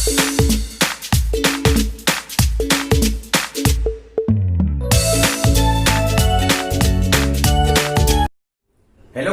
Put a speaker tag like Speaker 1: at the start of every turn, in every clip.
Speaker 1: Hello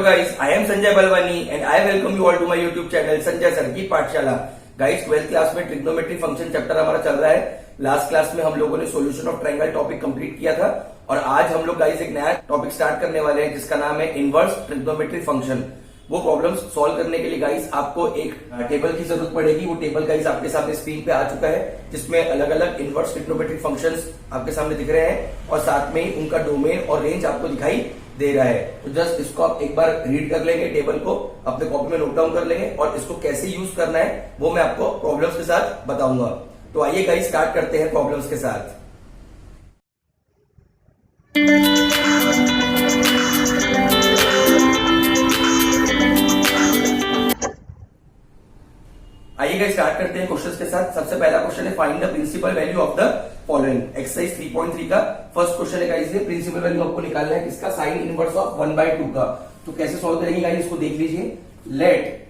Speaker 1: guys, I am Sanjay Balwani and I welcome you all to my YouTube channel Sanjay sir की Pathshala. Guys 12th class में trigonometry function chapter हमारा चल रहा है। Last class में हम लोगों ने solution of triangle topic complete किया था और आज हम लोग गाइस एक नया टॉपिक स्टार्ट करने वाले हैं जिसका नाम है इनवर्स ट्रिग्नोमेट्री फंक्शन। वो प्रॉब्लम्स सॉल्व करने के लिए गाइस आपको एक टेबल की जरूरत पड़ेगी। वो टेबल गाइस आपके सामने स्क्रीन पे आ चुका है जिसमें अलग अलग इनवर्स ट्रिग्नोमेट्री फंक्शंस आपके सामने दिख रहे हैं और साथ में ही उनका डोमेन और रेंज आपको दिखाई दे रहा है। तो जस्ट इसको आप एक बार रीड कर लेंगे, टेबल को अपने कॉपी में नोट डाउन कर लेंगे और इसको कैसे यूज करना है वो मैं आपको प्रॉब्लम्स के साथ बताऊंगा। तो आइए गाइस स्टार्ट करते हैं प्रॉब्लम्स के साथ। आइए गाइस स्टार्ट करते हैं क्वेश्चंस के साथ। सबसे पहला क्वेश्चन है find the principal value of the following. Exercise 3.3 का फर्स्ट क्वेश्चन है गाइस, ये प्रिंसिपल वैल्यू आपको निकालना है किसका, साइन इनवर्स ऑफ 1/2 का। तो कैसे सॉल्व करेंगे गाइस, इसको देख लीजिए। Let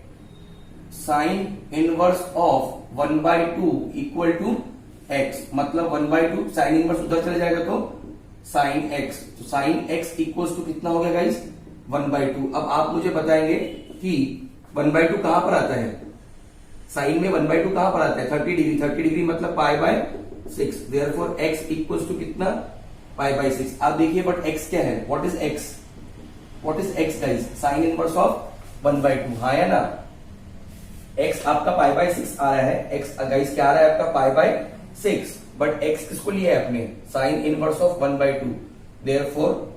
Speaker 1: sine inverse of 1/2 equal to x, मतलब 1/2 साइन इनवर्स उधर चले जाएगा तो साइन एक्स, तो साइन एक्स इक्वल्स टू कितना हो गया गाइस 1/2। अब आप मुझे बताएंगे कि 1/2 कहां पर आता है, साइन में 1/2 कहां पर आता है 30 डिग्री। 30 डिग्री मतलब π/6, देयरफॉर x इक्वल्स टू कितना π/6। आप देखिए बट x क्या है, what is x, what is x guys, sign inverse of 1/2। हाँ या ना, x आपका π/6 आ रहा है, x गाइस क्या आ रहा है आपका π/6, बट x किसको लिया है आपने, sine inverse of 1/2। Therefore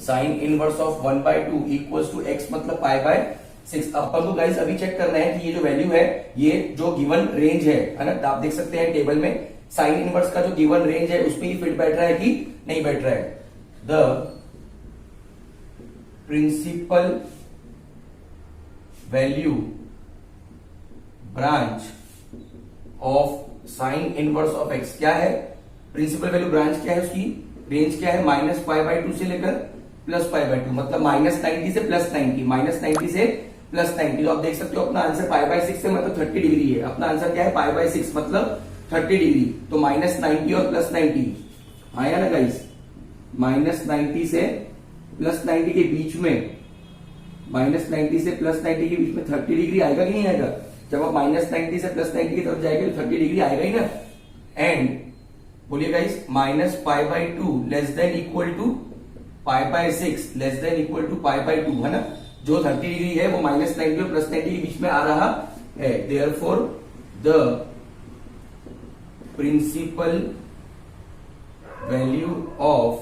Speaker 1: sine inverse of 1/2 equals to x मतलब π/6। अपन को गाइस अभी चेक करना है कि ये जो वैल्यू है ये जो गिवन रेंज है ना, आप देख सकते हैं टेबल में साइन इनवर्स का जो गिवन रेंज है उसमें ही फिट बैठ रहा है कि नहीं बैठ रहा है। The principal value branch of sine inverse of x क्या है, प्रिंसिपल वैल्यू ब्रांच क्या है, उसकी रेंज क्या है -π/2 से लेकर +π/2, मतलब -90 से +90, -90 से +90। तो आप देख सकते हो अपना आंसर π/6 से मतलब 30 डिग्री है। अपना आंसर क्या है π/6 मतलब 30 डिग्री, तो -90 और +90 आया ना गाइस, -90 से +90 के बीच में, -90 से +90 के बीच में 30 डिग्री आएगा कि नहीं आएगा। जब आप -90 से +90 की तरफ जाएंगे तो 30 डिग्री आएगा ही ना। एंड बोलिए guys -π/2 less than equal to π/6 less than equal to π/2 है ना। जो 30 डिग्री है वो -90 और +90 के बीच में आ रहा है। Therefore the principal value of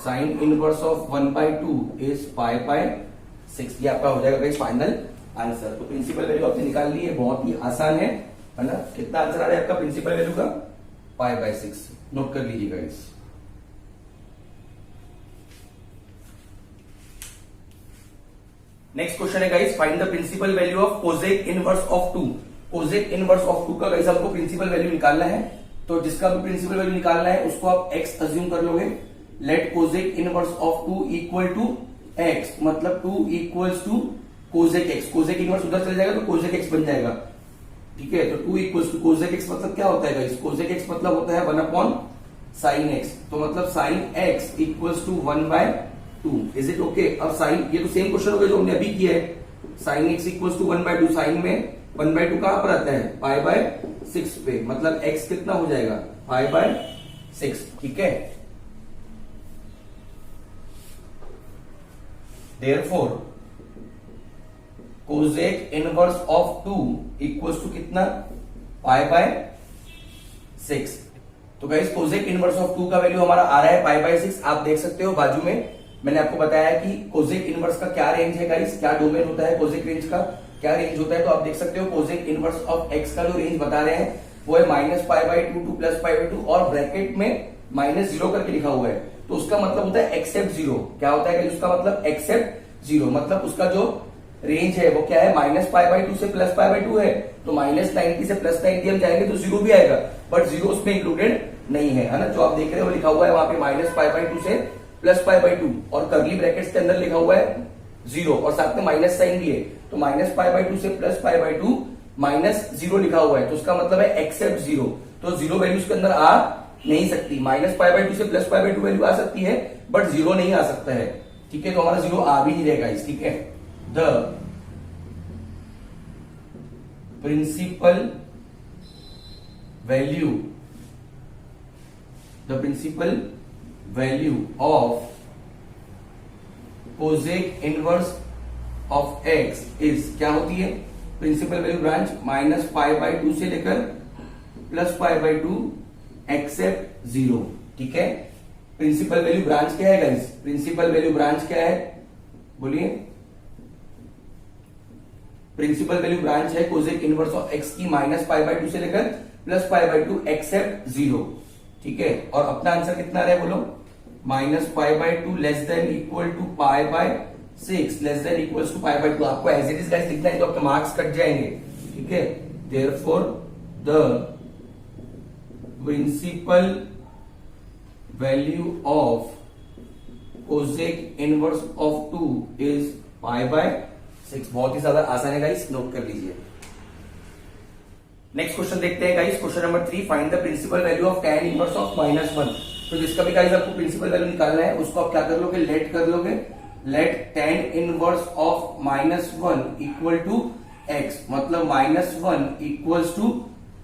Speaker 1: sine inverse of 1/2 is π/6। ये आपका हो जाएगा गाइस फाइनल आंसर। तो प्रिंसिपल वैल्यू आपने निकाल ली है, बहुत ही आसान है ना। कितना आंसर आ रहा है आपका प्रिंसिपल वैल्यू का π/6, नोट कर लीजिए गाइस। नेक्स्ट क्वेश्चन है guys find the principal value of cosec inverse of 2। Cosec inverse of 2 का गाइस आपको प्रिंसिपल वैल्यू निकालना है। तो जिसका भी प्रिंसिपल वैल्यू निकालना है उसको आप x अज्यूम कर लोगे। Let cosec inverse of 2 equal to x, मतलब 2 equals to cosec x। Cosec inverse उधर चले जाएगा तो कोसेक x बन जाएगा, ठीक है। तो 2 इक्वल्स टू कोसेक x मतलब क्या होता है गाइस, कोसेक x मतलब होता है 1/sin x। तो मतलब sin x equals to 1/2। Is it okay. अब साइन, ये तो सेम क्वेश्चन हो गया जो हमने अभी किया है, sine x equals to 1/2। Sine में 1/2 कहां पर आता है π/6 पे, मतलब x कितना हो जाएगा π/6, ठीक है। Therefore cosec inverse of 2 equals to कितना π/6। तो गाइस कोसेक इनवर्स ऑफ 2 का वैल्यू हमारा आ रहा है π/6। आप देख सकते हो बाजू में मैंने आपको बताया कि कोसेक इनवर्स का क्या रेंज है गाइस, क्या डोमेन होता है, कोसेक रेंज का क्या रेंज होता है। तो आप देख सकते हो कोसेक इनवर्स ऑफ x का जो रेंज बता रहे हैं वो है -π/2 टू +π/2 और ब्रैकेट में -0 करके लिखा हुआ है। तो उसका मतलब होता है एक्सेप्ट 0। क्या होता है उसका मतलब एक्सेप्ट 0, मतलब उसका जो रेंज है वो क्या है -π/2 से +π/2 है। तो -90 से +90 हम जाएंगे तो 0 भी आएगा, बट 0 उसमें इंक्लूडेड नहीं है ना। जो आप देख रहे हो लिखा हुआ है वहां पे -π/2 से +π/2 और कर्ली ब्रैकेट्स के अंदर लिखा हुआ है 0 और साथ में माइनस साइन भी है। तो -π/2 से +π/2 माइनस जीरो लिखा हुआ है, तो उसका मतलब है एक्सेप्ट जीरो, तो जीरो वैल्यू उसके अंदर आ नहीं सकती। माइनस पाई बाई टू से plus pi by two value आ सकती है, बट जीरो नहीं आ सकता है, ठीक है। तो हमारा जीरो आ भी नहीं रहेगा इस, ठीक है। The principal value of cosec inverse of x is, क्या होती है principal value branch, minus pi by two से लेकर plus pi by two except zero, ठीक है। प्रिंसिपल वैल्यू ब्रांच क्या है गाइस, प्रिंसिपल वैल्यू ब्रांच क्या है बोलिए, प्रिंसिपल वैल्यू ब्रांच है कोसेक इनवर्स ऑफ एक्स की माइनस पाई बाई टू से लेकर plus pi by two except zero, ठीक है। और अपना आंसर कितना रहे बोलो, minus pi by two less than equal to pi by six less than equal to pi by two. आपको एज इट इज गाइस लिखना है तो आपके मार्क्स कट जाएंगे, ठीक है। Therefore the principal value of cosec inverse of two is pi by six. बहुत ही ज्यादा आसान है गाइस, नोट कर लीजिए। नेक्स्ट क्वेश्चन देखते हैं guys, question number 3, find the principal value of tan inverse of -1। तो जिसका भी गाइस आपको प्रिंसिपल वैल्यू निकालना है उसको आप क्या कर लोगे, लेट कर लोगे, let tan inverse of -1 equal to x, मतलब -1 इक्वल्स टू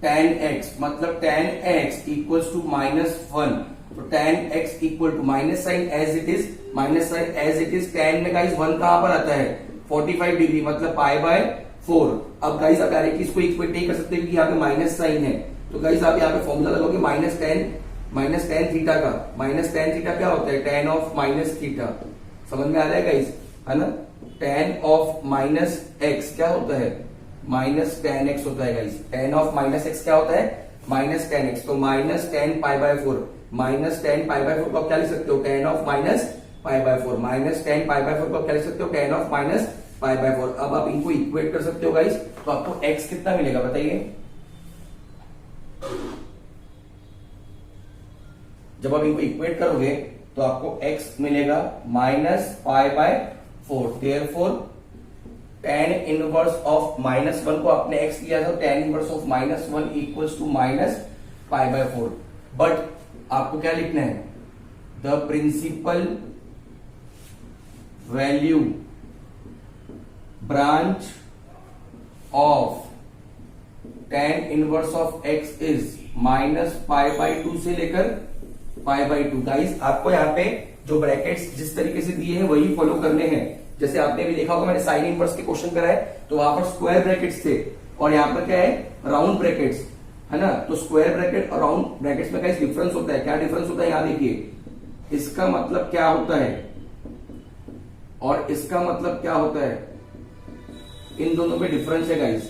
Speaker 1: tan x, मतलब tan x इक्वल्स टू -1, तो tan x equal to minus sine as it is, minus sine as it is, tan में guys 1 कहां पर आता है 45 degree, मतलब पाई by 4। अब गाइस आप डायरेक्टली इसको इक्वेट नहीं कर सकते क्योंकि यहाँ पे माइनस साइन है, तो गाइस आप यहाँ पे फॉर्मूला लगाओगे माइनस टेन थीटा का, माइनस टेन थीटा क्या होता है, टेन ऑफ माइनस थीटा, समझ में आ रहा है गाइस, है ना। टेन ऑफ माइनस एक्स क्या होता है, माइनस टेन एक्स होता है guys, ten of minus x क्या होता है, माइनस टेन एक्स, तो minus ten pi by 4, minus ten pi by 4 को आप क्या लिख सकते हो, ten of minus pi by 4, minus ten pi by 4 को आप क्या लिख सकते हो, ten of minus pi by 4। अब आप इनको इक्वेट कर सकते हो गाइस, तो आपको x कितना मिलेगा बताइए, जब आप इनको इक्वेट करोगे तो आपको x मिलेगा minus pi by 4। Therefore tan inverse of -1 को आपने x लिया था, tan inverse of -1 equals to minus pi by 4। But आपको क्या लिखना है, the principal value branch of tan inverse of x is minus pi by 2 से लेकर पाई बाई 2। गाइस आपको यहाँ पे जो ब्रैकेट्स जिस तरीके से दिए हैं वही फॉलो करने हैं। जैसे आपने भी देखा होगा मैंने साइन इनवर्स के क्वेश्चन कराए तो वहां पर स्क्वायर ब्रैकेट्स थे और यहाँ पर क्या है, राउंड ब्रैकेट्स, है ना। तो स्क्वायर ब्रैकेट और राउंड ब्रैकेट्स में गाइस डिफरेंस होता है। क्या डिफरेंस होता है, यहाँ देखिए, इसका मतलब क्या होता है और इसका मतलब क्या होता है, इन दोनों में डिफरेंस है गाइस।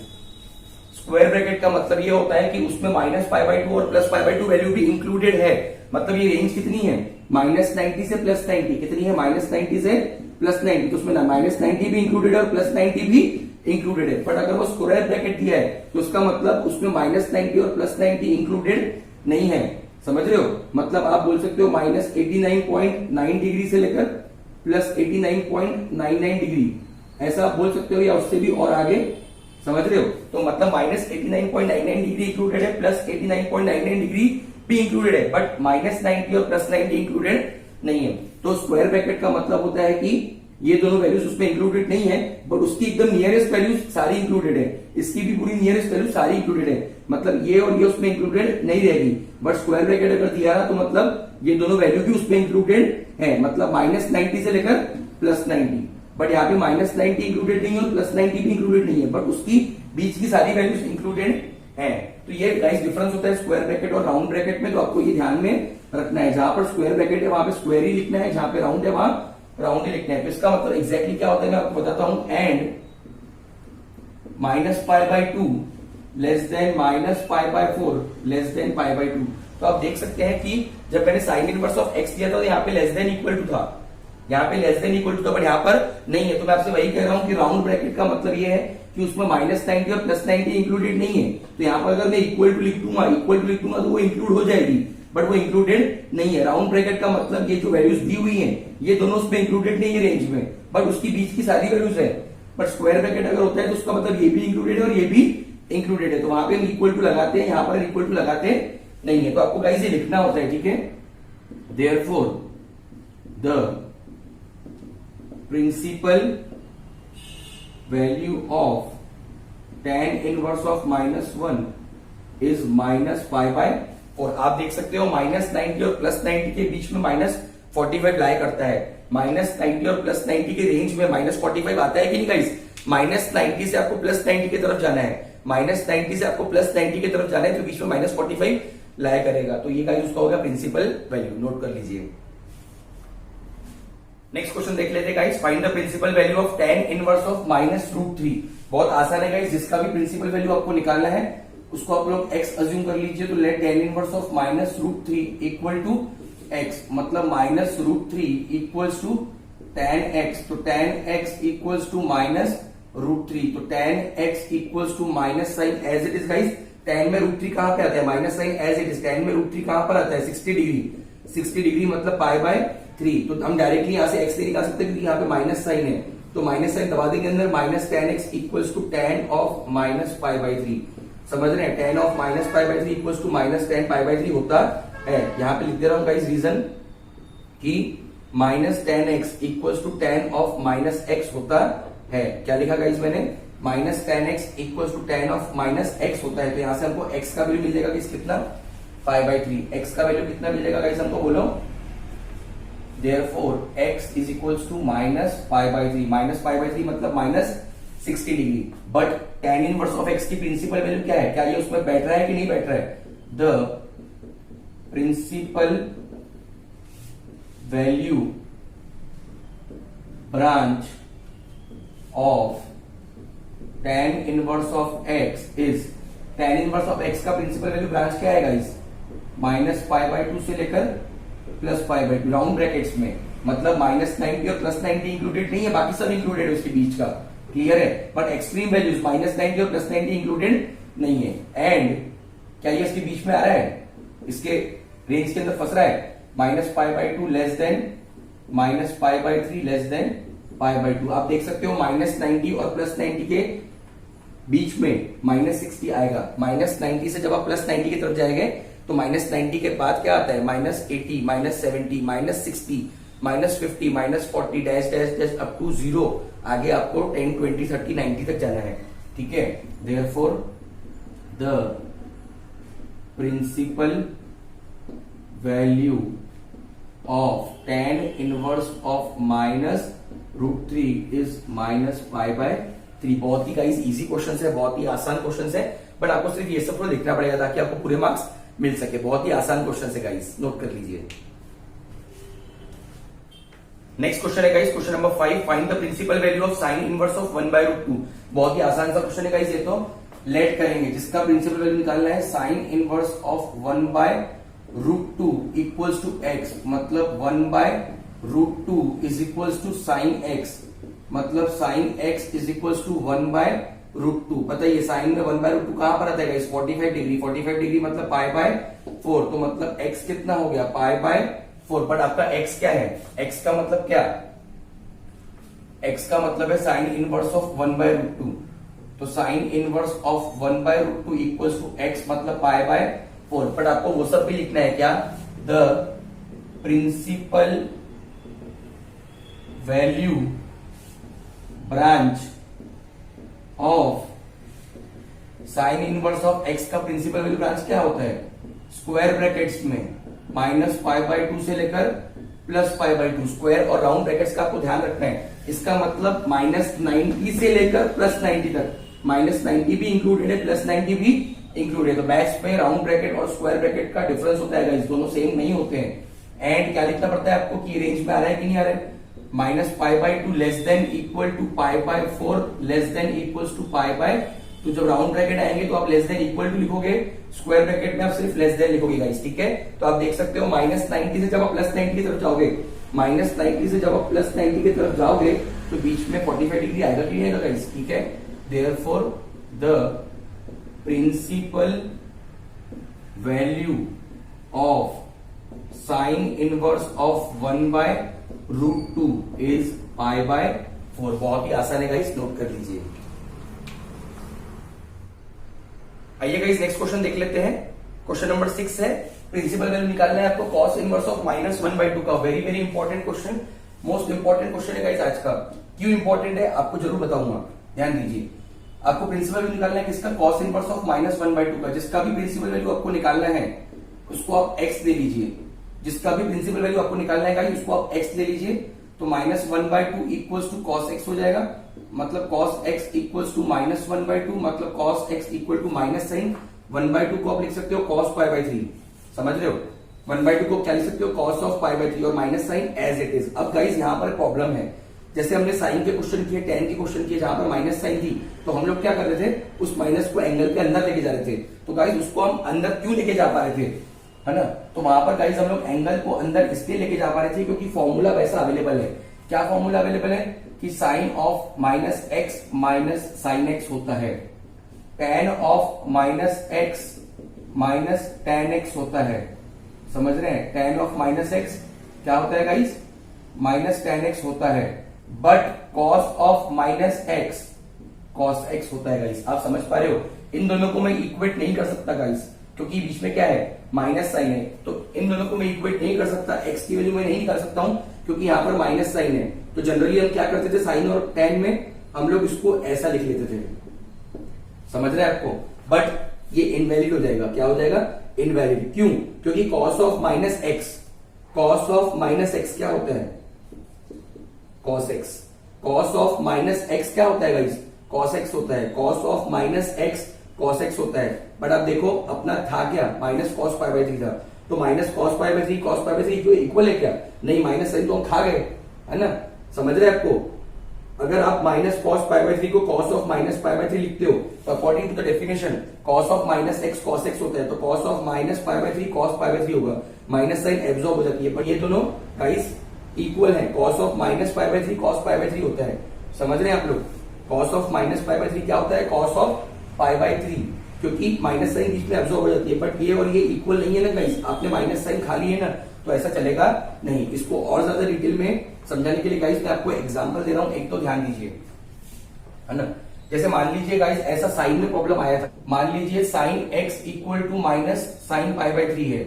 Speaker 1: स्क्वायर ब्रैकेट का मतलब ये होता है कि उसमें माइनस पाई बाई 2 और प्लस पाई बाई 2 वैल्यू भी इंक्लूडेड है। मतलब ये रेंज कितनी है, -90 से +90, कितनी है, -90 से +90, तो उसमें -90 भी इंक्लूडेड है और +90 भी इंक्लूडेड है। बट अगर वो स्क्वायर ब्रैकेट दिया है तो उसका मतलब उसमें -90 और +90 इंक्लूडेड नहीं है, समझ रहे हो। मतलब आप बोल सकते हो -89.9 डिग्री से लेकर +89.99 डिग्री, ऐसा आप बोल सकते हो, या उससे भी और आगे, समझ रहे हो। तो मतलब -89.99 डिग्री इंक्लूडेड है, +89.99 डिग्री भी इंक्लूडेड है, बट -90 और +90 इंक्लूडेड नहीं है। तो स्क्वायर ब्रैकेट का मतलब होता है कि ये दोनों वैल्यूज उसमें इंक्लूडेड नहीं है, बट उसकी एकदम नियरेस्ट वैल्यूज सारी इंक्लूडेड है, इसकी भी पूरी नियरेस्ट वैल्यू सारी इंक्लूडेड है। मतलब ये और ये उसमें इंक्लूडेड नहीं रहेगी, बट स्क्वायर ब्रैकेट अगर दिया ना तो मतलब ये दोनों वैल्यू भी उसमें इंक्लूडेड है, मतलब -90 से लेकर +90। बट यहाँ पे -90 इंक्लूडेड नहीं है और +90 भी इंक्लूडेड नहीं है, बट उसकी बीच की सारी वैल्यूज इंक्लूडेड है। तो ये गाइस डिफरेंस होता है स्क्वायर ब्रैकेट और राउंड ब्रैकेट में, तो आपको ये ध्यान में रखना है। जहां पर स्क्वायर ब्रैकेट है वहां पे स्क्वायर ही लिखना है, जहां पे राउंड है वहां राउंड ही लिखना है। तो इसका मतलब एग्जैक्टली क्या होता है मैं आपको बताता हूं, and -π/2 less than -π/4 less than π/2। तो आप देख सकते हैं कि जब मैंने साइन इनवर्स ऑफ x दिया था तो यहाँ पे लेस देन इक्वल टू था, यहाँ पे लेस देन इक्वल टू था, बट यहाँ पर नहीं है। तो मैं आपसे वही कह रहा हूं कि राउंड ब्रैकेट का मतलब ये है कि उसमें -90 और +90 इंक्लूडेड नहीं है। तो यहाँ पर अगर मैं इक्वल टू लिख दूंगा तो वो इंक्लूड हो जाएगी, बट वो इंक्लूडेड नहीं है। राउंड ब्रैकेट का मतलब ये जो वैल्यूज दी हुई हैं ये दोनों उसमें इंक्लूडेड नहीं है रेंज में, बट उसकी बीच की सारी वैल्यूज है। बट स्क्वायर ब्रैकेट अगर होता है तो उसका मतलब ये भी इंक्लूडेड है और ये भी इंक्लूडेड है, तो वहां पे हम इक्वल टू लगाते हैं, यहां पर इक्वल टू लगाते नहीं है। तो आपको गाइस ये लिखना होता है, ठीक है। Therefore the principal value of tan inverse of -1 is -π/4। आप देख सकते हो -90 और +90 के बीच में -45 लाई करता है। -90 और +90 के रेंज में -45 आता है कि नहीं गाइस? -90 से आपको +90 की तरफ जाना है, -90 से आपको +90 की तरफ जाना है, तो बीच में -45 लाई करेगा। तो ये गाइस उसका होगा प्रिंसिपल वैल्यू, नोट कर लीजिए। नेक्स्ट क्वेश्चन देख लेते हैं guys. Find the principal value of tan inverse of -√3। बहुत आसान है गाइस, जिसका भी प्रिंसिपल वैल्यू आपको निकालना है उसको आप लोग x अज्यूम कर लीजिए। तो let tan inverse of -√3 equal to x, मतलब -√3 इक्वल्स टू tan x, तो tan x इक्वल्स टू -√3, तो tan x equals to minus sine as it is guys. tan में √3 कहां पे आता है? Minus sine as it is. tan में √3 कहां पर आता है? 60 डिग्री। 60 डिग्री मतलब π/3। तो हम डायरेक्टली यहां से x से निकाल सकते हैं क्योंकि यहाँ पे माइनस साइन है, तो माइनस साइन दबा देंगे अंदर, -tan x equals to tan of -π/3। समझ रहे हैं? tan of -π/3 equals to -tan π/3 होता है। यहां पे लिख दे रहा हूं गाइस रीजन कि -tan x equals to tan of -x होता है। क्या लिखा गाइस मैंने? -tan x equals to tan of -x होता है। तो यहां से हमको x का वैल्यू मिल जाएगा गाइस कितना? π/3। x का वैल्यू कितना मिलेगा गाइस हमको, बोलो? Therefore x is equals to -π/3। -π/3 मतलब -60 degree. But tan inverse of x की प्रिंसिपल वैल्यू क्या है? क्या ये उसमें बैठ रहा है कि नहीं बैठ रहा है? The principal value branch of tan inverse of x is, tan inverse of x का प्रिंसिपल वैल्यू ब्रांच क्या है गाइस? -π/2 से लेकर +π/2 राउंड ब्रैकेट्स में, मतलब -90 और +90 इंक्लूडेड नहीं है, बाकी सब इंक्लूडेड है उसके बीच का। क्लियर है? बट एक्सट्रीम वैल्यूज -90 और +90 इंक्लूडेड नहीं है। एंड क्या ये इसके बीच में आ रहा है? इसके रेंज के अंदर फंस रहा है? -π/2 लेस देन -π/3 लेस देन π/2। आप देख सकते हो -90 और +90 के बीच में -60 आएगा। -90 से जब आप +90 की तरफ जाएंगे तो -90 के बाद क्या आता है? -80, -70, -60, -50, -40 dash dash dash up to 0। आगे आपको 10, 20, 30, 90 तक जाना है। ठीक है? Therefore the principal value of tan inverse of -√3 is -π/3। बहुत ही गाइस इजी क्वेश्चन है, बहुत ही आसान क्वेश्चन है, बट आपको सिर्फ ये सब देखना पड़ेगा ताकि आपको पूरे मार्क्स मिल सके। बहुत ही आसान क्वेश्चन है गाइस, नोट कर लीजिए। नेक्स्ट क्वेश्चन है guys, question number 5। Find the principal value of sine inverse of 1/√2। बहुत ही आसान सा क्वेश्चन है गाइस। ये तो लेट करेंगे, जिसका प्रिंसिपल वैल्यू निकालना है sine inverse of 1/√2 equals to x, मतलब 1/√2 is equals to sine x, मतलब sine x is equals to 1/√2। बताइए साइन में 1/√2 कहां पर आता है गाइस? 45 डिग्री। 45 डिग्री मतलब π/4, तो मतलब x कितना हो गया? π/4। बट आपका x क्या है? x का मतलब क्या? x का मतलब है साइन इनवर्स ऑफ 1/√2। तो sine inverse of 1/√2 equals to x मतलब π/4। बट आपको वो सब भी लिखना है क्या? The principal value branch of sine inverse of x का प्रिंसिपल वैल्यू ब्रांच क्या होता है? स्क्वायर ब्रैकेट्स में -π/2 से लेकर +π/2। स्क्वायर और राउंड ब्रैकेट्स का आपको ध्यान रखना है। इसका मतलब -90 से लेकर +90 तक, -90 भी इंक्लूडेड है, +90 भी इंक्लूडेड है। तो मैथ्स में राउंड ब्रैकेट और स्क्वायर ब्रैकेट का डिफरेंस होता है गाइस, दोनों सेम नहीं होते हैं। एंड क्या लिखना पड़ता है आपको कि रेंज में आ रहा है कि नहीं आ रहा है? -π/2 less than equal to π/4 less than equals to π/, तो जब राउंड ब्रैकेट आएंगे तो आप लेस देन इक्वल टू लिखोगे, स्क्वायर ब्रैकेट में आप सिर्फ लेस देन लिखोगे गाइस। ठीक है? तो आप देख सकते हो -90 से जब आप +90 की तरफ जाओगे, -90 से जब आप +90 की तरफ जाओगे तो बीच में 45 डिग्री आएगा कि नहीं आएगा गाइस? ठीक है? Therefore the principal value of sine inverse of 1/√2 is π/4। बहुत ही आसान है गाइस, नोट कर लीजिए। आइए गाइस नेक्स्ट क्वेश्चन देख लेते हैं। क्वेश्चन नंबर 6 है, प्रिंसिपल वैल्यू निकालना है आपको कॉस इनवर्स ऑफ -1/2 का। Very very important question, most important question है गाइस आज का। क्यों इंपॉर्टेंट है आपको जरूर बताऊंगा, ध्यान दीजिए। आपको प्रिंसिपल वैल्यू निकालना है किसका, कॉस इनवर्स ऑफ -1/2 का। जिसका भी प्रिंसिपल वैल्यू आपको निकालना है उसको आप x दे लीजिए। जिसका भी प्रिंसिपल वैल्यू आपको निकालना है गाइस उसको आप x दे लीजिए। तो -1/2 इक्वल्स टू कॉस x हो जाएगा, मतलब cos x इक्वल्स टू -1/2, मतलब cos x equal to minus sine 1/2 को आप लिख सकते हो cos π/3, समझ रहे हो। 1/2 को क्या लिख सकते हो, cos ऑफ π/3 और minus sine as it is. अब गाइस यहाँ पर प्रॉब्लम है, जैसे हमने साइन के क्वेश्चन किए, tan के क्वेश्चन किए जहां पर माइनस साइन थी, तो हम लोग क्या कर रहे थे, उस माइनस को एंगल के अंदर लेके जा रहे थे। तो गाइस उसको हम अंदर क्यों लेके जा पा रहे थे, है ना। तो वहां पर गाइस हम लोग एंगल को अंदर इसलिए लेके जा पा रहे थे क्योंकि फॉर्मूला वैसा अवेलेबल है। क्या फॉर्मूला अवेलेबल है कि sine of -x minus sine x होता है, tan of -x minus tan x होता है, समझ रहे हैं। tan ऑफ -x क्या होता है गाइस, माइनस tan x होता है, but cos of -x cos x होता है गाइस। आप समझ पा रहे हो, इन दोनों को मैं इक्वेट नहीं कर सकता गाइस, क्योंकि बीच में क्या है, माइनस साइन है। तो इन दोनों को मैं इक्वेट नहीं कर सकता, x की वैल्यू मैं नहीं निकाल सकता हूं क्योंकि यहां पर माइनस साइन है। तो जनरली हम क्या करते थे, साइन और tan में हम लोग इसको ऐसा लिख लेते थे, समझ रहे हैं आपको। बट ये इनवैलिड हो जाएगा, क्या हो जाएगा, इनवैलिड। क्यों, क्योंकि cos of -x, cos of -x क्या होता है, cos x, cos of -x क्या होता है गाइस, cos x होता है। cos of -x cos x होता है। बट आप देखो अपना था क्या, माइनस cos π/3 था, तो माइनस cos π/3 cos π/3 इक्वल है क्या, नहीं, माइनस साइन तो हम खा गए, है ना, समझ रहे हैं आपको। अगर आप माइनस cos π/3 को cos ऑफ -π/3 लिखते हो तो according to the definition cos of -x cos x होता है, तो cos ऑफ -π/3 cos π/3 होगा, माइनस साइन एब्जॉर्ब हो जाती है। पर ये दोनों गाइस इक्वल है, cos ऑफ -π/3 cos π/3 होता है, समझ रहे हैं आप लोग। cos ऑफ -π/3 क्या होता है, cos ऑफ π/3, क्योंकि माइनस साइन बीच में एब्जॉर्ब हो जाती है। बट ये और ये इक्वल नहीं है ना गाइस, आपने माइनस साइन खा ली है ना, तो ऐसा चलेगा नहीं। इसको और ज्यादा डिटेल में समझाने के लिए गाइस मैं आपको एग्जांपल दे रहा हूं, एक तो ध्यान दीजिए, है ना। जैसे मान लीजिए गाइस ऐसा साइन में प्रॉब्लम आया था, मान लीजिए sine x equal to minus sine π/3 है।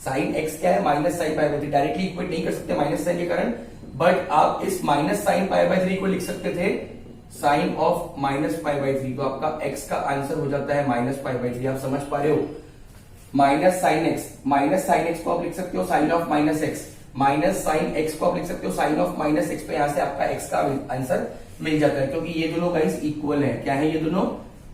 Speaker 1: साइन x क्या है, माइनस साइन π/3, डायरेक्टली इक्वेट नहीं कर सकते माइनस साइन के कारण, बट आप इस माइनस साइन π/3 को लिख सकते थे साइन ऑफ -π/3, तो आपका x का आंसर हो जाता है -π/3। आप समझ पा रहे हो, माइनस साइन एक्स को आप लिख सकते हो sine of -x, minus sine x को आप लिख सकते हो साइन ऑफ -x, पे यहां से आपका x का आंसर मिल जाता है, क्योंकि ये दोनों गाइस इक्वल है। क्या है ये दोनों,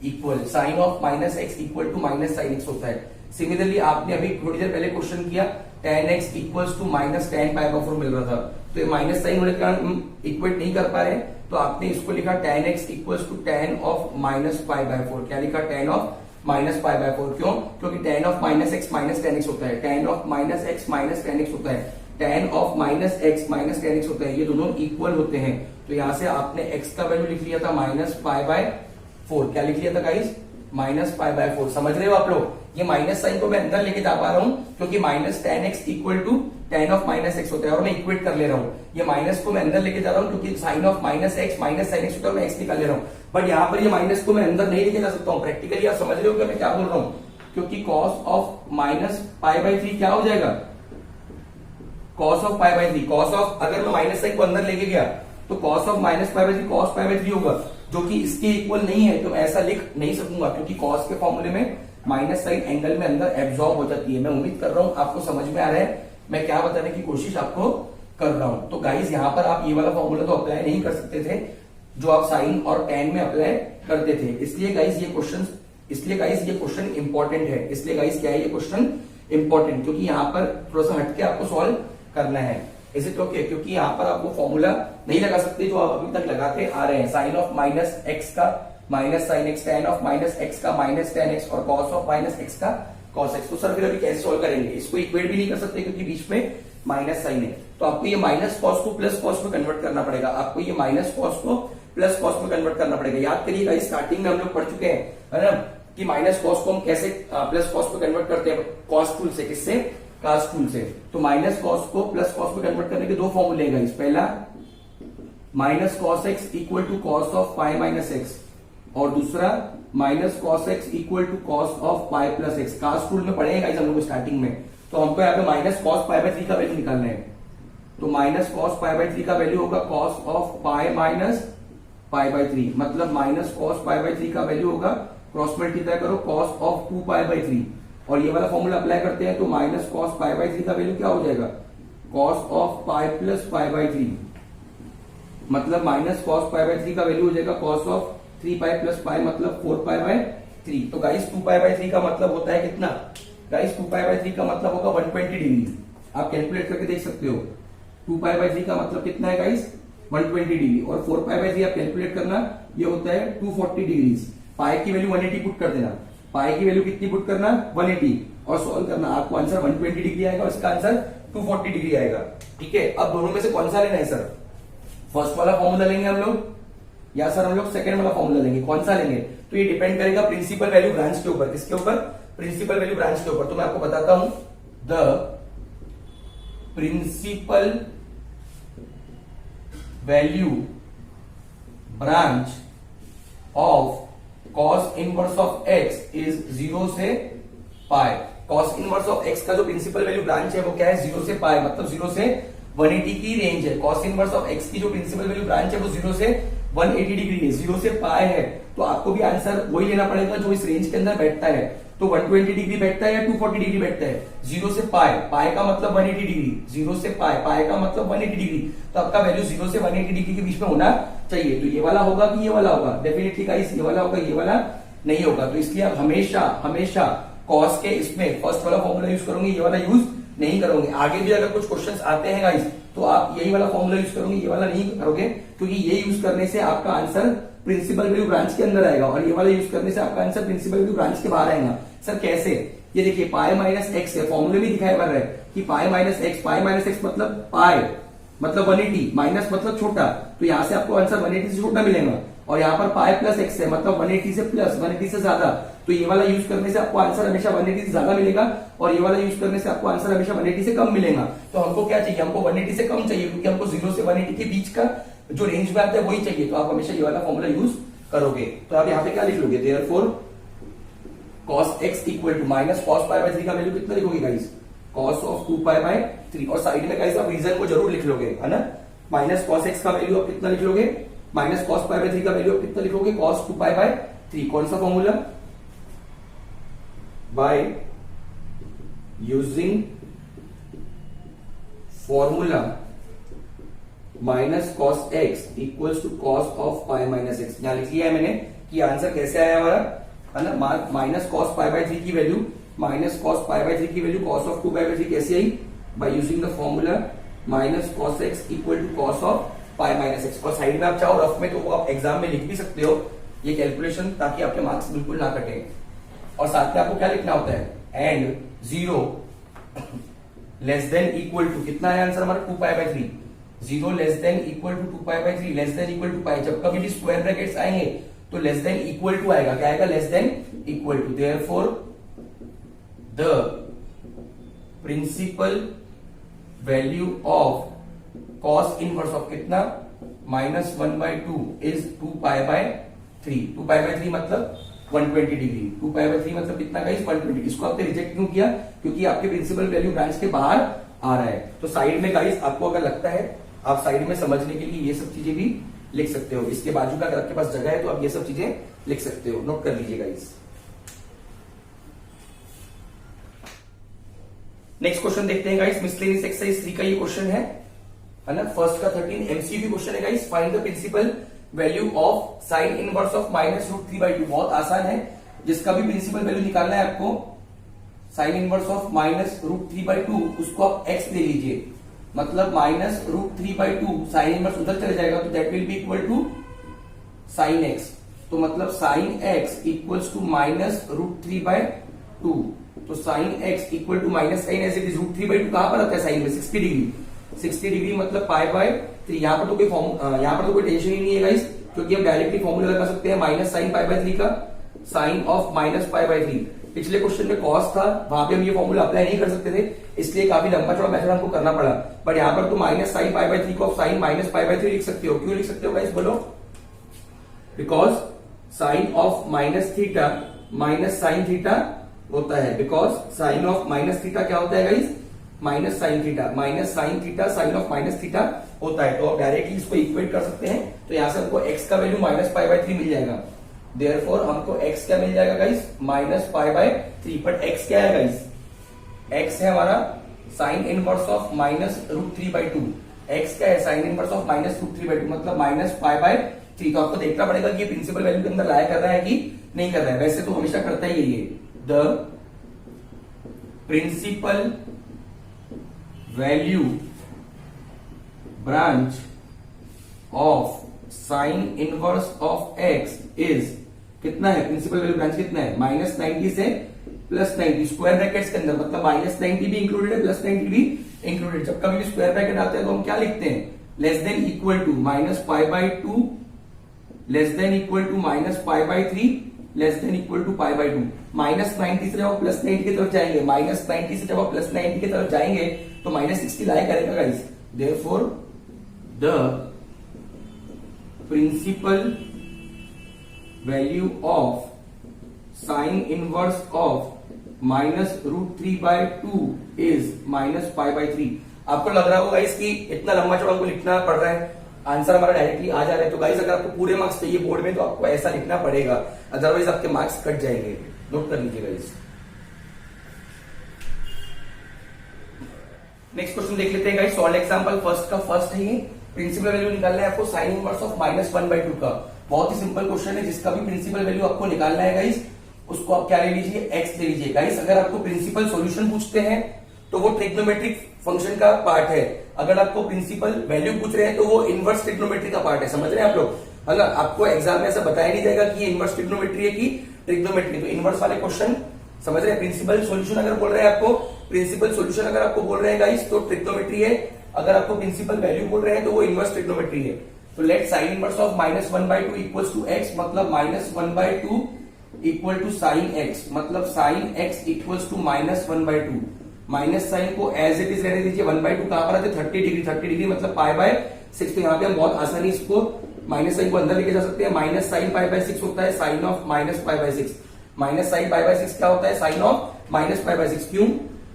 Speaker 1: equal. Sine of -x equal to minus sine x होता है। सिमिलरली आपने अभी थोड़ी देर पहले क्वेश्चन किया, tan x equals to minus tan π/4 मिल रहा था, तो ये माइनस साइन होने के कारण हम इक्वेट नहीं कर पा रहे, तो आपने इसको लिखा tan x equals to tan of -π/4। क्या लिखा, tan ऑफ -π/4। क्यों, क्योंकि tan of -x minus tan x होता है, tan of -x minus tan x होता है, tan of -x minus tan x होता है, ये दोनों इक्वल होते हैं। तो यहां से आपने x का वैल्यू लिख लिया था -π/4। क्या लिख लिया था गाइस, -π/4। समझ रहे हो आप लोग, ये माइनस साइन को मैं अंदर लेके जा पा रहा हूं क्योंकि minus tan x equal to tan of -x होता है, और मैं इक्वेट कर ले रहा हूं। ये माइनस को मैं अंदर लेके जा रहा हूं क्योंकि sine of -x minus sine x होता है, मैं x निकाल ले रहा हूं। बट यहां पर ये माइनस को मैं अंदर नहीं लेके जा सकता हूं। प्रैक्टिकली आप समझ रहे हो कि मैं क्या बोल रहा हूं, क्योंकि cos ऑफ -π/3 क्या हो जाएगा, cos ऑफ π/3, cos ऑफ, अगर मैं माइनस साइन को अंदर लेके गया तो cos ऑफ -π/3 cos π/3 होगा, जो कि इसके इक्वल नहीं है, तो ऐसा लिख नहीं सकूंगा क्योंकि cos के फॉर्मूले में माइनस साइन एंगल में अंदर एब्जॉर्ब हो जाती है। मैं उम्मीद कर रहा हूं आपको समझ में आ रहा है मैं क्या बताने की कोशिश आपको कर रहा हूं। तो गाइस यहां पर आप ये वाला फॉर्मूला तो अप्लाई नहीं कर सकते थे जो आप साइन और tan में अप्लाई करते थे। इसलिए गाइस ये क्वेश्चन इंपॉर्टेंट है। इसलिए गाइस क्या है, ये क्वेश्चन इंपॉर्टेंट, क्योंकि यहां पर थोड़ा सा हटके आपको सॉल्व करना है। इज इट ओके, क्योंकि यहां पर आप वो फॉर्मूला नहीं लगा सकते जो आप अभी तक लगाते आ रहे हैं। साइन ऑफ -x का minus sine x, tan of -x का माइनस tan x, और cos ऑफ -x का cos x। तो सर फिर अभी कैसे सोल्व करेंगे, इसको इक्वेट भी नहीं कर सकते क्योंकि बीच में माइनस साइन है। तो आपको ये माइनस कॉस को प्लस कॉस में कन्वर्ट करना पड़ेगा, आपको ये माइनस कॉस को प्लस कॉस में कन्वर्ट करना पड़ेगा। याद करिएगा स्टार्टिंग में हम लोग पढ़ चुके हैं, है ना, कि माइनस कॉस को हम कैसे प्लस कॉस में कन्वर्ट करते हैं, कॉस टूल से। किससे, कास टूल से। तो माइनस कॉस को प्लस कॉस में कन्वर्ट करने के दो फॉर्मूले हैं गाइस। पहला minus cos x equal to cos of pi minus x, और दूसरा minus cos x equal to cos of pi plus x. Cast rule में पढ़ेगा हम लोग स्टार्टिंग में, तो हमको यहाँ पे माइनस कॉस पाई बाय 3 का वैल्यू निकालना है। तो माइनस कॉस पाई बाय 3 का वैल्यू होगा cos of pi minus pi by 3, मतलब माइनस कॉस पाई बाय 3 का वैल्यू होगा, क्रॉस मल्टीप्लाई करो, कॉस ऑफ 2 पाई बाय 3, और ये वाला फॉर्मूला अप्लाई करते हैं तो माइनस कॉस पाई बाय 3 का वैल्यू क्या हो जाएगा, cos of pi plus pi by 3, मतलब माइनस कॉस पाई बाय 3 का वैल्यू हो जाएगा cos of 3 pi plus pi, मतलब 4 पाई बाय 3। तो गाइस 2 पाई बाय 3 का मतलब होता है कितना, गाइस 2 पाई बाय 3 का मतलब होगा 120 डिग्री। आप कैलकुलेट करके देख सकते हो, 2 पाई बाय 3 का मतलब कितना है गाइस 120 डिग्री, और 4 पाई बाय 3 आप कैलकुलेट करना, ये होता है 240 डिग्री। पाई की वैल्यू 180 पुट कर देना, पाई की वैल्यू कितनी पुट करना 180, और सॉल्व करना, आपको आंसर 120 डिग्री आएगा और इसका आंसर 240 डिग्री आएगा। ठीक है, अब दोनों में से कौन सा लेना है सर, फर्स्ट वाला फॉर्मूला लेंगे हम लोग या सर हम लोग सेकंड वाला फॉर्मूला लेंगे, कौन सा लेंगे, तो ये डिपेंड करेगा प्रिंसिपल वैल्यू ब्रांच के ऊपर। किसके ऊपर, प्रिंसिपल वैल्यू ब्रांच के ऊपर। तो मैं आपको बताता हूं, the principal value branch of cos inverse of x is 0 से pi. Cos inverse of x का जो प्रिंसिपल वैल्यू ब्रांच है वो क्या है, 0 से पाई, मतलब 0 से 180 की रेंज है। कॉस इनवर्स ऑफ एक्स की जो प्रिंसिपल वैल्यू ब्रांच है वो 0 से 180 डिग्री है, 0 से पाई है, तो आपको भी आंसर वही लेना पड़ेगा जो इस रेंज के अंदर बैठता है। तो 120 डिग्री बैठता है या 240 डिग्री बैठता है, 0 से पाई, पाई का मतलब 180 डिग्री, 0 से पाई, पाई का मतलब 180 डिग्री, तो आपका वैल्यू 0 से 180 डिग्री के बीच में होना चाहिए। तो ये वाला होगा कि ये वाला होगा, डेफिनेटली गाइस ये वाला होगा, ये वाला नहीं होगा। तो इसलिए आप हमेशा हमेशा कॉस के इसमें फर्स्ट वाला फॉर्मूला यूज करोगे, ये वाला यूज नहीं करोगे। आगे भी अगर कुछ क्वेश्चंस आते हैं गाइस तो आप यही वाला फॉर्मूला यूज करोगे, ये वाला नहीं करोगे, क्योंकि ये यूज करने से आपका आंसर प्रिंसिपल वैल्यू ब्रांच के अंदर आएगा और ये वाला यूज करने से आपका आंसर प्रिंसिपल वैल्यू ब्रांच के बाहर आएगा। सर कैसे, ये देखिए पाई माइनस एक्स है, फॉर्मूले में दिखाया पड़ रहा है कि पाई माइनस एक्स, पाई माइनस एक्स मतलब पाई मतलब 180, माइनस मतलब छोटा, तो यहां से आपको आंसर 180 से छोटा मिलेगा, और यहाँ पर पाई प्लस एक्स है मतलब 180 से प्लस, 180 से ज्यादा, तो ये वाला यूज करने से आपको आंसर हमेशा 180 से ज्यादा मिलेगा, और ये वाला यूज करने से आपको आंसर हमेशा 180 से कम मिलेगा। तो हमको क्या चाहिए, हमको 180 से कम चाहिए, क्योंकि हमको 0 से 180 के बीच का जो रेंज में आता है वही चाहिए, तो आप हमेशा ये वाला फॉर्मूला यूज करोगे। तो आप यहाँ पे क्या लिख लोगे, therefore cos x equal to minus cos pi by 3 का वैल्यू कितना लिखोगे guys, cos of 2 pi by 3, और साइड में गाइस आप रीजन को जरूर लिख लोगे, है ना। माइनस कॉस एक्स का वैल्यू आप कितना लिख लोगे, माइनस कॉस पाई बाय 3 का वैल्यू आप कितना लिखोगे, cos 2 पाई बाय 3। कौन सा formula, by using formula minus cos x equals to cos of pi minus x. यहां लिख लिया है मैंने कि आंसर कैसे आया हमारा, है ना। माइनस कॉस पाई बाय 3 की value, minus cos pi by 3 की value cos of 2 pi by 3 कैसे आई, by using the formula minus cos x equal to cos of pi minus x. और साइड में आप चाहो रफ में तो वो आप एग्जाम में लिख भी सकते हो ये कैलकुलेशन, ताकि आपके मार्क्स बिल्कुल ना कटे। और साथ में आपको क्या लिखना होता है, and 0 less than equal to, कितना है आंसर हमारा 2 pi by 3, 0 less than equal to 2 pi by 3, less than equal to pi. जब कभी भी स्क्वायर ब्रैकेट्स आएंगे तो लेस देन इक्वल टू आएगा, क्या आएगा, less than equal to. Therefore the principal value of cos inverse of कितना, -1/2 is 2 pi by 3। 2 pi by 3 मतलब 120 डिग्री, 2 पाई बाय 3 मतलब कितना गाइस 120। इसको आपने रिजेक्ट क्यों किया, क्योंकि आपके प्रिंसिपल वैल्यू ब्रांच के बाहर आ रहा है। तो साइड में गाइस आपको अगर लगता है, आप साइड में समझने के लिए ये सब चीजें भी लिख सकते हो। इसके बाजू का अगर आपके पास जगह है तो आप ये सब चीजें लिख सकते हो, नोट कर लीजिए गाइस। नेक्स्ट क्वेश्चन देखते हैं गाइस, मिसलेनियस एक्सरसाइज 3 का ये क्वेश्चन है ना। फर्स्ट का 13 एमसीक्यू क्वेश्चन है guys, find the principal value of sine inverse of -√3/2। बहुत आसान है, जिसका भी प्रिंसिपल वैल्यू निकालना है आपको, साइन इनवर्स ऑफ -√3/2 उसको आप x ले लीजिए, मतलब -√3/2 साइन इनवर्स उधर चले जाएगा तो that will be equal to sine x। तो मतलब साइन x इक्वल्स टू -√3/2, तो sine x equal to minus sine as it is √3/2 कहां पर आता है साइन में, 60 डिग्री, 60 डिग्री मतलब पाई बाय 3। यहाँ पर तो कोई टेंशन ही नहीं है गाइस, क्योंकि हम डायरेक्टली फॉर्मूला लगा सकते हैं माइनस साइन पाई बाय 3 का, sine of minus pi by 3। पिछले क्वेश्चन में कॉस था, वहां पे हम ये फॉर्मूला अप्लाई नहीं कर सकते थे, इसलिए काफी लंबा चौड़ा मेथड हमको करना पड़ा। बट यहाँ पर तो माइनस साइन पाई बाय 3 को साइन माइनस पाई बाय 3 लिख सकते हो। क्यों लिख सकते हो गाइस बोलो, because sign of minus theta minus sine theta होता है, because sign of minus theta क्या होता है guys, minus sine theta, minus sine theta sine of minus theta होता है। तो आप डायरेक्टली इसको इक्वेट कर सकते हैं। तो यहां से हमको x का वैल्यू -π/3 मिल जाएगा। देयरफॉर हमको x क्या मिल जाएगा गाइस, -π/3। बट x क्या है गाइस, x है हमारा साइन इनवर्स ऑफ -√3/2। x क्या है, साइन इनवर्स ऑफ -√3/2 मतलब -π/3। तो आपको देखना पड़ेगा कि ये प्रिंसिपल वैल्यू के अंदर लाया कर रहा है कि नहीं कर रहा है। वैसे तो हमेशा करता ही है ये। The principal value branch of sine inverse of x is कितना है, प्रिंसिपल वैल्यू ब्रांच कितना है, -90 से +90 स्क्वायर ब्रैकेट्स के अंदर, मतलब -90 भी इंक्लूडेड है +90 भी इंक्लूडेड। जब कभी भी स्क्वायर ब्रैकेट आते हैं तो हम क्या लिखते हैं, less than equal to -π/2 less than equal to -π/3 less than equal to π/2। -90 से जब आप +90 की तरफ जाएंगे, -90 से जब आप +90 की तरफ जाएंगे तो -60 लाया करेगा guys. Therefore the principal value of sine inverse of -√3/2 is -π/3। आपको लग रहा होगा गाइस कि इतना लंबा चौड़ा हमको लिखना पड़ रहा है, आंसर हमारा डायरेक्टली आ जा रहा है। तो गाइस अगर आपको पूरे मार्क्स चाहिए बोर्ड में तो आपको ऐसा लिखना पड़ेगा, अदरवाइज आपके मार्क्स कट जाएंगे। नोट कर लीजिए गाइस। नेक्स्ट क्वेश्चन देख लेते हैं गाइस, सॉल्व एग्जांपल फर्स्ट का फर्स्ट है ये। प्रिंसिपल वैल्यू निकालना है आपको साइन इनवर्स ऑफ -1/2 का। बहुत ही सिंपल क्वेश्चन है, जिसका भी प्रिंसिपल वैल्यू आपको निकालना है गाइस, उसको आप क्या ले लीजिए, x ले लीजिए। गाइस अगर आपको प्रिंसिपल सॉल्यूशन पूछते हैं तो वो ट्रिग्नोमेट्रिक फंक्शन का पार्ट है। अगर आपको प्रिंसिपल वैल्यू पूछ रहे हैं तो वो इनवर्स ट्रिग्नोमेट्री का पार्ट है। समझ रहे हैं आप लोग। अगर आपको एग्जाम में ऐसा बताया नहीं जाएगा कि ये इनवर्स ट्रिग्नोमेट्री है कि ट्रिग्नोमेट्री, तो इनवर्स वाले क्वेश्चन समझ रहे हैं। प्रिंसिपल सॉल्यूशन अगर बोल रहे हैं आपको, प्रिंसिपल सॉल्यूशन अगर आपको बोल रहे हैं गाइस तो ट्रिग्नोमेट्री है। अगर आपको प्रिंसिपल वैल्यू बोल रहे हैं तो वो इनवर्स ट्रिग्नोमेट्री है। तो let sine inverse of -1/2 equals to x, मतलब -1/2 इक्वल टू साइन x, मतलब sine x equals to -1/2। Minus sine को एज इट इज रहने दीजिए। 1/2 कहां पर आते, 30 डिग्री, 30 डिग्री मतलब π/6। तो यहाँ पे हम बहुत आसानी इसको माइनस साइन को अंदर लेके जा सकते हैं। माइनस साइन π/6 होता है साइन ऑफ -π/6। माइनस साइन π/6 क्या होता है, साइन ऑफ -π/6। क्यों,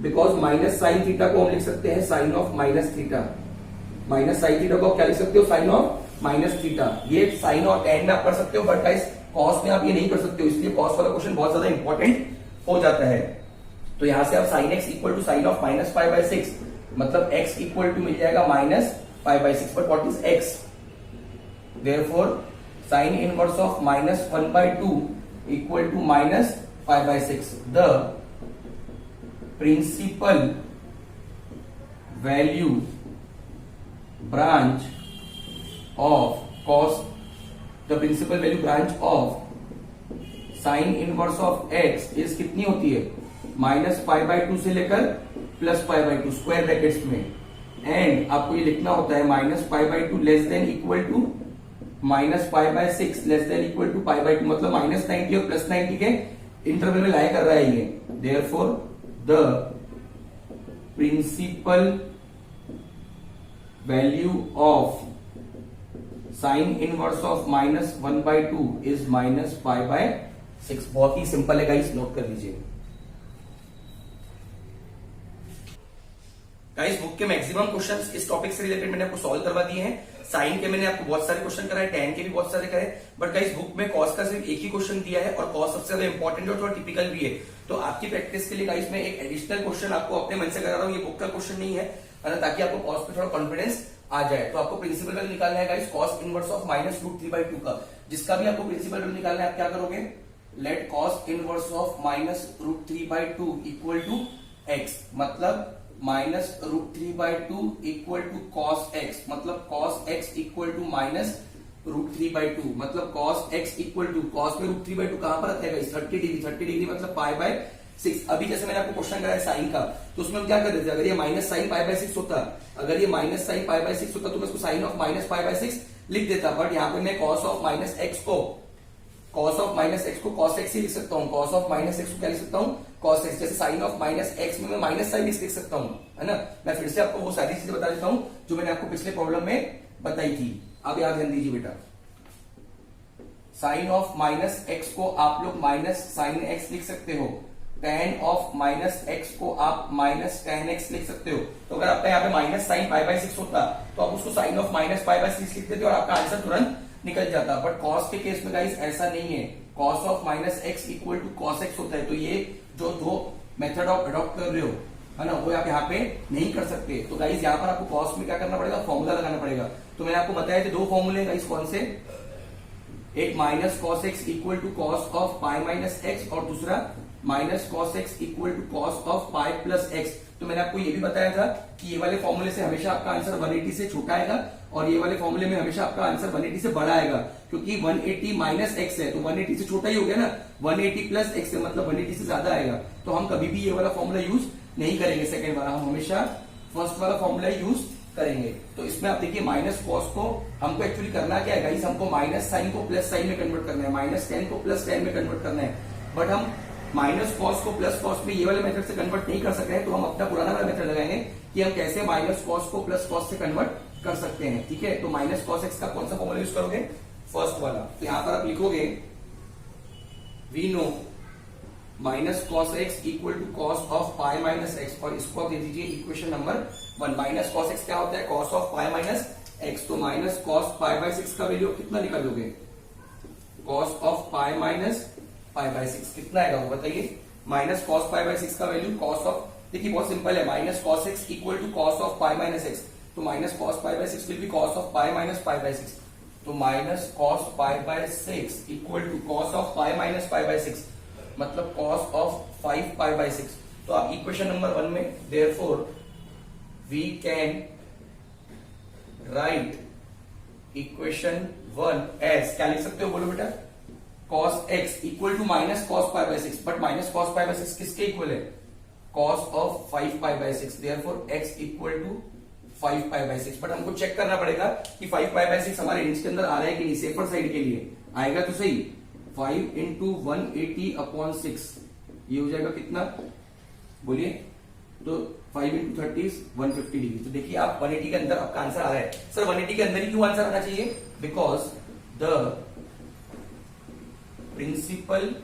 Speaker 1: बिकॉज माइनस साइन थीटा को हम लिख सकते हैं sine of minus theta. Minus sine theta को आप क्या लिख सकते हो, साइन ऑफ माइनस थीटा। ये साइन और टेन में आप कर सकते हो, बट गाइस कॉस में आप ये नहीं कर सकते हो, इसलिए कॉस वाला क्वेश्चन बहुत ज्यादा इंपॉर्टेंट हो जाता है। तो यहां से आप sine x equal to sine of -π/6, मतलब x इक्वल टू मिल जाएगा -π/6। But what is x, therefore sine inverse of -1/2 equal to -π/6। The principal value branch of cos, the principal value branch of sine inverse of x is कितनी होती है, -π/2 से लेकर +π/2 square brackets में। And आपको ये लिखना होता है -π/2 less than equal to -π/6 less than equal to π/2, मतलब -90 और +90 के इंटरवल में लाया कर रहा है ये। Therefore the principal value of sine inverse of -1/2 is -π/6। बहुत ही सिंपल है गाइस, नोट कर लीजिए। गाइस बुक के मैक्सिमम क्वेश्चंस इस टॉपिक से रिलेटेड मैंने आपको सॉल्व करवा दिए हैं। साइन के मैंने आपको बहुत सारे क्वेश्चन कराए, टेन के भी बहुत सारे कराए, बट गाइस बुक में कॉस का सिर्फ एक ही क्वेश्चन दिया है और कॉस सबसे ज्यादा इंपॉर्टेंट और थोड़ा टिपिकल भी है। तो आपकी प्रैक्टिस के लिए गाइस मैं एक एडिशनल क्वेश्चन आपको अपने मन से करा रहा हूँ, ये बुक का क्वेश्चन नहीं है, ताकि आपको कॉस पे थोड़ा कॉन्फिडेंस आ जाए। तो आपको प्रिंसिपल वैल्यू निकालना है गाइस कॉस इनवर्स ऑफ -√3/2 का। जिसका भी आपको प्रिंसिपल वैल्यू निकालना है आप क्या करोगे, let cos inverse of -√3/2 equal to x, मतलब -√3/2 इक्वल टू cos x, मतलब cos x इक्वल टू -√3/2, मतलब cos x equal to, cos में √3/2 कहां पर आता है गाइस, 30 डिग्री, 30 डिग्री मतलब π/6। अभी जैसे मैंने आपको क्वेश्चन कराया साइन का, तो उसमें हम क्या कर रहे थे, अगर ये माइनस साइन π/6 होता, अगर ये माइनस साइन π/6 होता तो मैं इसको साइन ऑफ -π/6 लिख देता। बट यहाँ पे मैं cos ऑफ -x को cos x ही लिख सकता हूँ। cos ऑफ -x को क्या लिख सकता हूँ, cos x। जैसे साइन ऑफ -x में मैं माइनस साइन लिख सकता हूँ, है ना। मैं फिर से आपको वो सारी चीजें बता देता हूँ जो मैंने आपको पिछले प्रॉब्लम में बताई थी। अब याद ध्यान दीजिए बेटा, साइन ऑफ माइनस एक्स को आप लोग माइनस साइन एक्स लिख सकते हो, tan ऑफ माइनस एक्स को आप माइनस tan एक्स लिख सकते हो। तो अगर आपका यहाँ पे माइनस साइन पाई बाय 6 होता तो आप उसको sine of minus pi by 6 लिख देते और आपका आंसर तुरंत निकल जाता। बट कॉस के केस में गाइस ऐसा नहीं है, cos of minus x equal to cos x होता है। तो ये जो दो मेथड ऑफ अडॉप्ट कर रहे हो है ना, वो आप यहाँ पे नहीं कर सकते। तो गाइस यहाँ पर आपको कॉस में क्या करना पड़ेगा, फॉर्मूला लगाना पड़ेगा। तो मैंने आपको बताया थे दो फॉर्मूले गाइस, कौन से, एक minus cos x equal to cos of pi minus x और दूसरा minus cos x equal to cos of pi plus x. तो मैंने आपको ये भी बताया था कि ये वाले फॉर्मूले से हमेशा आपका आंसर 180 से छोटा आएगा और ये वाले फॉर्मूले में हमेशा आपका आंसर 180 से बड़ा आएगा, क्योंकि 180 माइनस एक्स है तो 180 से छोटा ही हो गया ना, 180 प्लस एक्स है मतलब 180 से ज्यादा आएगा। तो हम कभी भी ये वाला फॉर्मूला यूज नहीं करेंगे सेकेंड वाला, हम हमेशा फर्स्ट वाला फॉर्मूला यूज करेंगे। तो इसमें आप देखिए माइनस कॉस को हमको एक्चुअली करना क्या है गाइस, हमको माइनस साइन को प्लस साइन में कन्वर्ट करना है, माइनस टेन को प्लस टेन में कन्वर्ट करना है। बट हम माइनस कॉस को प्लस कॉस में ये वाले मेथड से कन्वर्ट नहीं कर सक रहे हैं, तो हम अपना पुराना वाला मेथड लगाएंगे कि हम कैसे माइनस कॉस को प्लस कॉस से कन्वर्ट कर सकते हैं। ठीक है, तो माइनस कॉस एक्स का कौन सा फॉर्मूला यूज करोगे, फर्स्ट वाला। तो यहां पर आप लिखोगे we know minus cos x equal to cos of pi minus x, और इसको आप दे दीजिए equation number 1। Minus cos x क्या होता है, cos of pi minus x. तो माइनस कॉस पाई बाय 6 का वैल्यू कितना निकालोगे, cos of pi minus pi by 6 कितना आएगा वो बताइए। माइनस कॉस पाई बाय 6 का वैल्यू कॉस ऑफ, देखिए बहुत सिंपल है, minus cos x equal to cos of pi minus x. तो minus cos pi by 6 will be cos of pi minus pi by 6। तो minus cos pi by 6 equal to cos of pi minus pi by 6 मतलब cos of 5 pi by 6। तो आप equation number 1 में therefore we can write equation 1 as, क्या लिख सकते हो बोलो बेटा, cos x equal to minus cos pi by 6। But minus cos pi by 6 किसके इक्वल है, cos of 5 pi by 6। Therefore x equal to 5 pi by 6। But हमको check करना पड़ेगा कि 5 पाई बाय 6 हमारे रेंज के अंदर आ रहा है कि नहीं, सेफर साइड के लिए आएगा तो सही। 5 इंटू 180 अपॉन 6 ये हो जाएगा कितना बोलिए, तो 5 इंटू 30 150 डिग्री। तो देखिए आप 180 के अंदर आपका आंसर आ रहा है। सर 180 के अंदर ही क्यों आंसर आना चाहिए, because the principal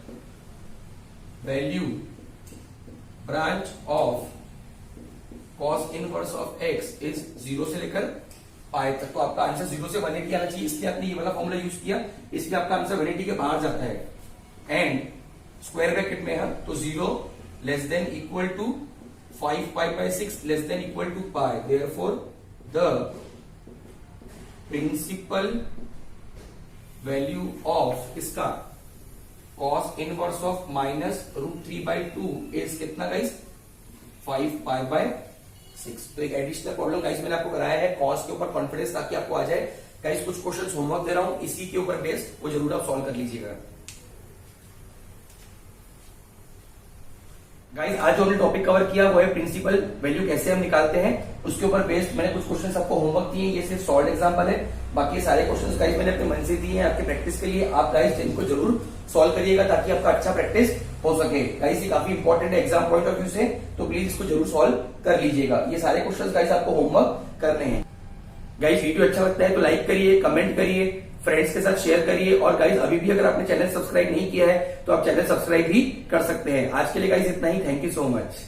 Speaker 1: value branch of cos inverse of x is 0 से लेकर पाई तक। तो आपका आंसर 0 से 180 आना चाहिए, इसलिए आपने ये वाला फॉर्मूला यूज किया, इसलिए आपका आंसर 180 के बाहर जाता है। एंड स्क्वायर ब्रैकेट में है तो 0 less than equal to 5 pi by 6 less than equal to pi. Therefore the principal value of इसका cos inverse of minus √3/2 is कितना गाइस, 5 पाई बाय 6। तो एक एडिशनल प्रॉब्लम गाइस मैंने आपको कराया है कॉस के ऊपर कॉन्फिडेंस, ताकि आपको आ जाए। गाइस कुछ क्वेश्चंस होमवर्क दे रहा हूं इसी के ऊपर बेस्ड, वो जरूर आप सॉल्व कर लीजिएगा। गाइस आज जो हमने टॉपिक कवर किया वो है प्रिंसिपल वैल्यू कैसे हम निकालते हैं, उसके ऊपर बेस्ड मैंने कुछ क्वेश्चंस आपको होमवर्क दिए। ये सिर्फ सॉल्व एग्जांपल है, बाकी सारे क्वेश्चंस गाइस मैंने अपने मन से दिए हैं आपके प्रैक्टिस के लिए। आप गाइस इनको जरूर सॉल्व करिएगा ताकि आपका अच्छा प्रैक्टिस हो सके। गाइस ये काफी इंपॉर्टेंट है एग्जाम पॉइंट ऑफ व्यू से, तो प्लीज इसको जरूर सॉल्व कर लीजिएगा। ये सारे क्वेश्चंस गाइस आपको होमवर्क करने हैं। गाइस वीडियो अच्छा लगता है तो लाइक करिए, कमेंट करिए, फ्रेंड्स के साथ शेयर करिए। और गाइस अभी भी अगर आपने चैनल सब्सक्राइब नहीं किया है तो आप चैनल सब्सक्राइब भी कर सकते हैं। आज के लिए गाइस इतना ही, थैंक यू सो मच।